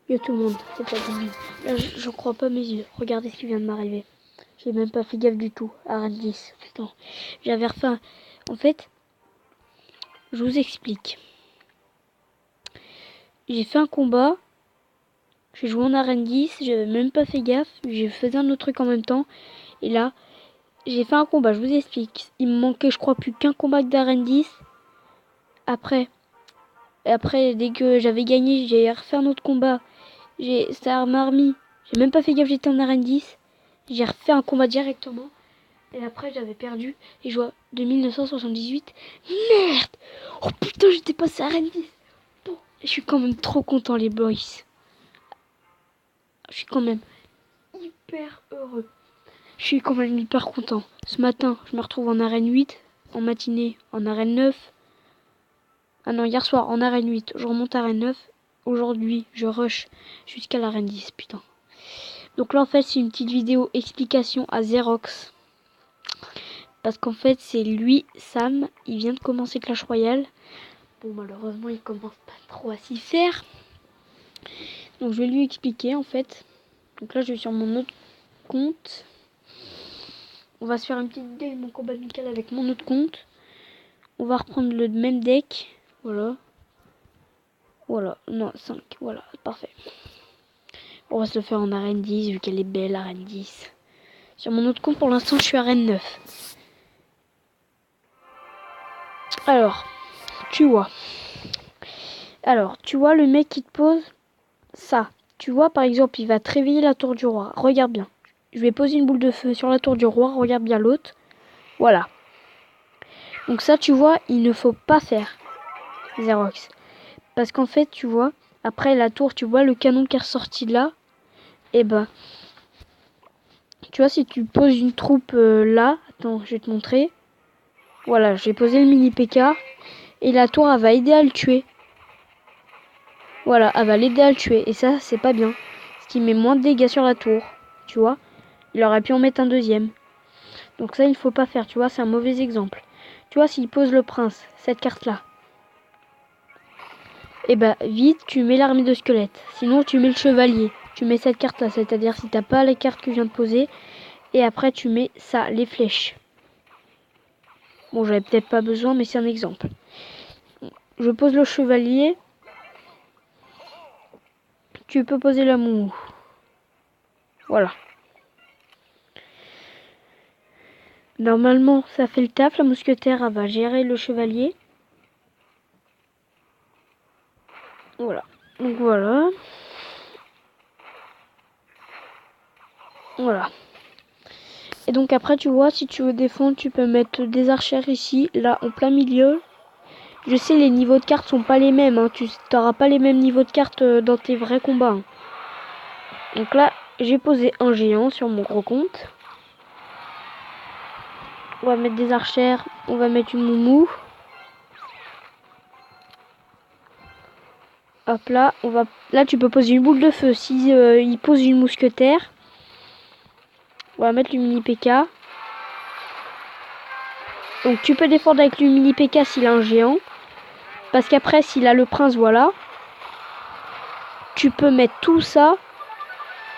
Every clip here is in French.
Yo tout le monde, c'est pas bon. Là, je crois pas mes yeux. Regardez ce qui vient de m'arriver. J'ai même pas fait gaffe du tout. Arène 10. Putain. J'avais refait. En fait, je vous explique. J'ai fait un combat. J'ai joué en arène 10. J'avais même pas fait gaffe. J'ai fait un autre truc en même temps. Et là, j'ai fait un combat. Je vous explique. Il me manquait, je crois, plus qu'un combat d'arène 10. Après, dès que j'avais gagné, j'ai refait un autre combat. Ça m'a remis. J'ai même pas fait gaffe, j'étais en arène 10. J'ai refait un combat directement. Et après, j'avais perdu. Et je vois 2978. Merde! Oh putain, j'étais passé à arène 10. Bon, je suis quand même trop content, les boys. Je suis quand même hyper heureux. Je suis quand même hyper content. Ce matin, je me retrouve en arène 8. En matinée, en arène 9. Ah non, hier soir, en arène 8. Je remonte à arène 9. Aujourd'hui, je rush jusqu'à l'arène 10, putain. Donc là, en fait, c'est une petite vidéo explication à Xerox. Parce qu'en fait, c'est lui, Sam, il vient de commencer Clash Royale. Bon, malheureusement, il commence pas trop à s'y faire. Donc, je vais lui expliquer, en fait. Donc là, je vais sur mon autre compte. On va se faire une petite vidéo de mon combat amical avec mon autre compte. On va reprendre le même deck. Voilà. Voilà. Non, 5. Voilà, parfait. On va se le faire en arène 10, vu qu'elle est belle, arène 10. Sur mon autre compte, pour l'instant, je suis arène 9. Alors, tu vois. Le mec qui te pose ça. Tu vois, par exemple, il va te réveiller la tour du roi. Regarde bien. Je vais poser une boule de feu sur la tour du roi. Regarde bien l'autre. Voilà. Donc ça, tu vois, il ne faut pas faire Xerox. Parce qu'en fait, tu vois, après la tour, tu vois le canon qui est ressorti de là. Et ben, tu vois, si tu poses une troupe là. Attends, je vais te montrer. Voilà, j'ai posé le mini PK. Et la tour, elle va aider à le tuer. Voilà, elle va l'aider à le tuer. Et ça, c'est pas bien. Ce qui met moins de dégâts sur la tour. Tu vois. Il aurait pu en mettre un deuxième. Donc ça, il faut pas faire. Tu vois, c'est un mauvais exemple. Tu vois, s'il pose le prince, cette carte-là. Et bah, vite, tu mets l'armée de squelettes. Sinon, tu mets le chevalier. Tu mets cette carte-là. C'est-à-dire si t'as pas les cartes que je viens de poser. Et après, tu mets ça, les flèches. Bon, j'avais peut-être pas besoin, mais c'est un exemple. Je pose le chevalier. Tu peux poser la moumou. Voilà. Normalement, ça fait le taf. La mousquetaire, elle va gérer le chevalier. Voilà. Donc voilà. Voilà. Et donc après, tu vois, si tu veux défendre, tu peux mettre des archères ici, là, en plein milieu. Je sais, les niveaux de cartes sont pas les mêmes. Hein. Tu n'auras pas les mêmes niveaux de cartes dans tes vrais combats. Hein. Donc là, j'ai posé un géant sur mon gros compte. On va mettre des archères. On va mettre une moumou. Hop là, là tu peux poser une boule de feu. Si il pose une mousquetaire, on va mettre le mini PK. Donc tu peux défendre avec le mini PK s'il a un géant. Parce qu'après, s'il a le prince, voilà. Tu peux mettre tout ça.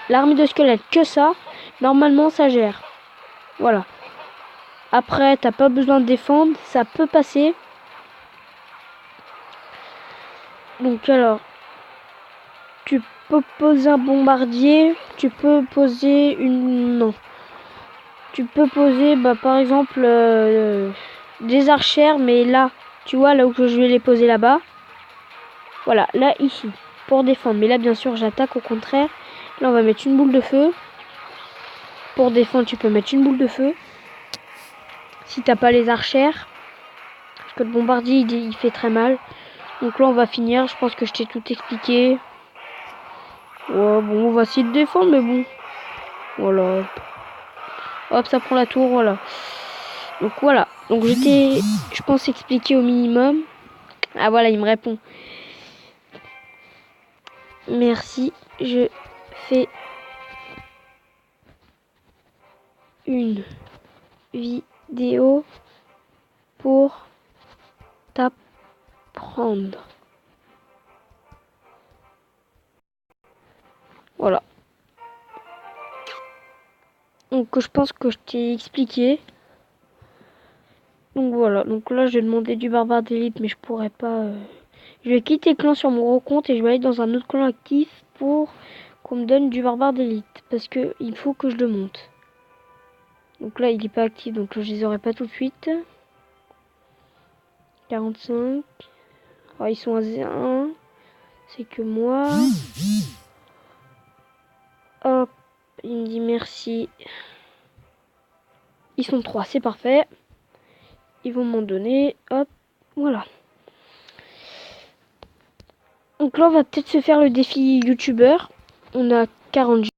L'armée de squelettes, que ça. Normalement, ça gère. Voilà. Après, t'as pas besoin de défendre. Ça peut passer. Donc alors, tu peux poser un bombardier. Tu peux poser une... Non. Tu peux poser, bah, par exemple, des archères. Mais là, tu vois, là où je vais les poser là-bas. Voilà, là, ici. Pour défendre. Mais là, bien sûr, j'attaque au contraire. Là, on va mettre une boule de feu. Pour défendre, tu peux mettre une boule de feu. Si t'as pas les archères. Parce que le bombardier, il fait très mal. Donc là, on va finir. Je pense que je t'ai tout expliqué. Ouais, bon, on va essayer de défendre, mais bon. Voilà. Hop, ça prend la tour, voilà. Donc voilà. Donc je pense, expliquer au minimum. Ah voilà, il me répond. Merci. Je fais une vidéo pour t'apprendre. Voilà. Donc je pense que je t'ai expliqué. Donc voilà, donc là j'ai demandé du barbare d'élite mais je pourrais pas... Je vais quitter le clan sur mon gros compte et je vais aller dans un autre clan actif pour qu'on me donne du barbare d'élite. Parce que il faut que je le monte. Donc là il est pas actif donc je les aurai pas tout de suite. 45. Oh, ils sont à 1. C'est que moi. Hop, il me dit merci. Ils sont 3, c'est parfait. Ils vont m'en donner. Hop, voilà. Donc là, on va peut-être se faire le défi youtubeur. On a 40